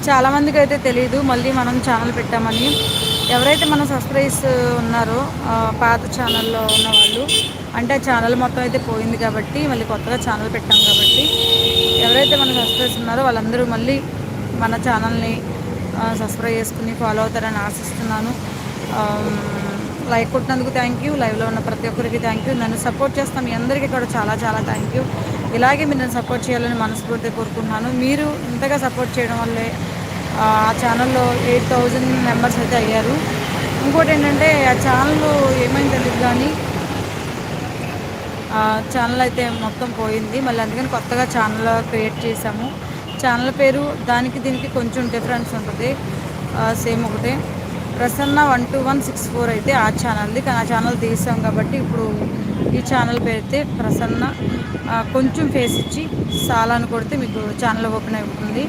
చాలామందికి అయితే తెలీదు మళ్ళీ మనం ఛానల్ పెట్టామని. ఎవరైతే మన సబ్స్క్రైబర్స్ ఉన్నారో పాత ఛానల్లో ఉన్నవాళ్ళు, అంటే ఛానల్ మొత్తం అయితే పోయింది కాబట్టి మళ్ళీ కొత్తగా ఛానల్ పెట్టాం కాబట్టి ఎవరైతే మన సబ్స్క్రైబర్స్ ఉన్నారో వాళ్ళందరూ మళ్ళీ మన ఛానల్ని సబ్స్క్రైబ్ చేసుకుని ఫాలో అవుతారని ఆశిస్తున్నాను. లైక్ కొట్టినందుకు థ్యాంక్ యూ. లైవ్లో ఉన్న ప్రతి ఒక్కరికి థ్యాంక్ యూ. నన్ను సపోర్ట్ చేస్తాం మీ అందరికీ కూడా చాలా చాలా థ్యాంక్ యూ. ఇలాగే మీరు నన్ను సపోర్ట్ చేయాలని మనస్ఫూర్తిగా కోరుకుంటున్నాను. మీరు ఇంతగా సపోర్ట్ చేయడం వల్లే ఆ ఛానల్లో 8000 మెంబర్స్ అయితే అయ్యారు. ఇంకోటి ఏంటంటే ఆ ఛానల్ ఏమైంది తెలియదు కానీ ఛానల్ అయితే మొత్తం పోయింది. మళ్ళీ అందుకని కొత్తగా ఛానల్ క్రియేట్ చేసాము. ఛానల్ పేరు దానికి దీనికి కొంచెం డిఫరెన్స్ ఉంటుంది, సేమ్ ఒకటే. ప్రసన్న 12164 అయితే ఆ ఛానల్ది, కానీ ఆ ఛానల్ తీసాం కాబట్టి ఇప్పుడు ఈ ఛానల్ పేరు అయితే ప్రసన్న. కొంచెం ఫేస్ ఇచ్చి సాలా అని కొడితే మీకు ఛానల్ ఓపెన్ అవుతుంది.